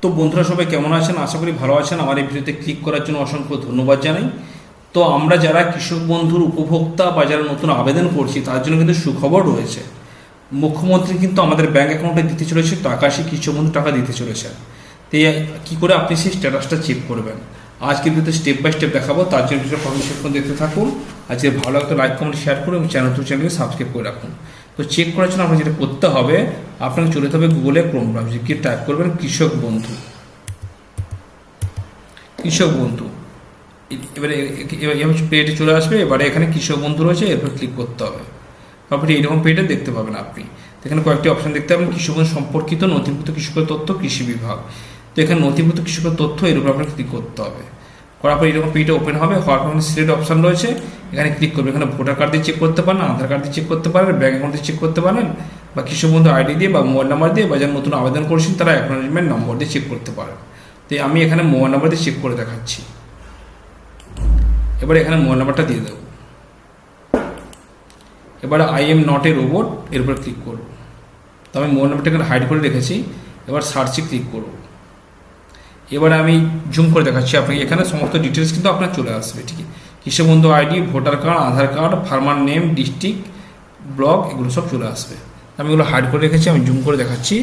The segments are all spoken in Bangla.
তো বন্ধুরা সবাই কেমন আছেন? আশা করি ভালো আছেন। আমার এই ভিডিওতে ক্লিক করার জন্য অসংখ্য ধন্যবাদ জানাই। তো আমরা যারা কৃষক বন্ধুর উপভোক্তা বা যারা নতুন আবেদন করছি তার জন্য কিন্তু সুখবর রয়েছে। মুখ্যমন্ত্রী কিন্তু আমাদের ব্যাঙ্ক অ্যাকাউন্টে দিতে চলেছে টাকা, সেই কৃষক বন্ধু টাকা দিতে চলেছে। তো কী করে আপনি সেই স্ট্যাটাসটা চেক করবেন আজকের ভিডিওতে স্টেপ বাই স্টেপ দেখাবো। তার জন্য ভিডিও কমেন্ট দেখতে থাকুন। আজকে ভালো লাগতো লাইক কমেন্ট শেয়ার করুন এবং চ্যানেলকে সাবস্ক্রাইব করে রাখুন। তো চেক করার জন্য আপনাকে যেটা করতে হবে, আপনাকে চলে যেতে হবে গুগলে ক্রোম ব্রাউজারে, গিয়ে টাইপ করবেন কৃষক বন্ধু। কৃষক বন্ধু এবারে পেজে চলে আসবে। এবারে এখানে কৃষক বন্ধু রয়েছে, এরপর ক্লিক করতে হবে। তারপরে এইরকম পেজে দেখতে পাবেন আপনি। এখানে কয়েকটি অপশন দেখতে পাবেন, কৃষক বন্ধু সম্পর্কিত নথিভুক্ত কৃষকের তথ্য, কৃষি বিভাগ। তো এখানে নথিভুক্ত কৃষকের তথ্য এর উপর আপনাকে ক্লিক করতে হবে। করার পর এরকম পেজটা ওপেন হবে। হওয়ার পর সিলেক্ট অপশন রয়েছে, এখানে ক্লিক করবে। এখানে ভোটার কার্ড দিয়ে চেক করতে পারেন, আধার কার্ড দিয়ে চেক করতে পারেন, ব্যাঙ্ক অ্যাকাউন্ট দিয়ে চেক করতে পারেন, বা কৃষক বন্ধু আইডি দিয়ে বা মোবাইল নাম্বার দিয়ে, বা যারা নতুন আবেদন করেছেন তারা অ্যাকনোলেজমেন্ট নম্বর দিয়ে চেক করতে পারেন। তো আমি এখানে মোবাইল নাম্বার দিয়ে চেক করে দেখাচ্ছি। এবারে এখানে মোবাইল নাম্বারটা দিয়ে দেবো। এবারে I am not a robot এর উপর ক্লিক করব। তো আমি মোবাইল নাম্বারটা এখানে হাইড করে রেখেছি। এবার সার্চে ক্লিক করব। এবারে আমি জুম করে দেখাচ্ছি আপনাকে। এখানে সমস্ত ডিটেলস কিন্তু আপনার চলে আসবে। ঠিক আছে, Krishak Bandhu ID, voter card, Aadhaar card, farmer name, district, block, এগুলো সব চলে আসবে। আমি এগুলো হাইড করে রেখেছি। আমি জুম করে দেখাচ্ছি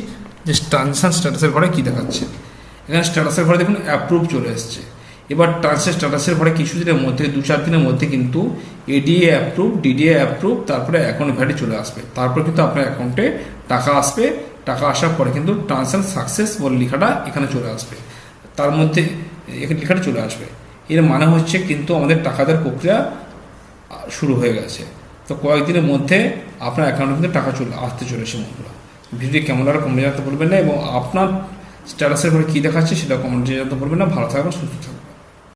যে ট্রানজাকশন স্ট্যাটাসের ঘরে কী দেখাচ্ছে। এখানে স্ট্যাটাসের ঘরে দেখুন অ্যাপ্রুভ চলে এসছে। এবার ট্রানজাকশন স্ট্যাটাসের ঘরে কিছু দিনের মধ্যে 2-4 দিনের মধ্যে কিন্তু এডিএ অ্যাপ্রুভ, ডিডিএ অ্যাপ্রুভ, তারপরে অ্যাকাউন্ট ভ্যালি চলে আসবে। তারপর কিন্তু আপনার অ্যাকাউন্টে টাকা আসবে। টাকা আসার পরে কিন্তু ট্রানজাকশন সাকসেস বলে লেখাটা এখানে চলে আসবে। তার মধ্যে এখানে লেখাটা চলে আসবে। এর মানে হচ্ছে কিন্তু আমাদের টাকা দেওয়ার প্রক্রিয়া শুরু হয়ে গেছে। তো কয়েকদিনের মধ্যে আপনার অ্যাকাউন্টে কিন্তু টাকা আসতে চলেছে। বন্ধুরা, ভিডিওটি কেমন লাগলো কমেন্টে জানাতে বলবেন না, এবং আপনার স্ট্যাটাসের ঘরে কী দেখাচ্ছে সেটা কমেন্টে জানাতে বলবেন না। ভালো থাকবেন, সুস্থ থাকবেন।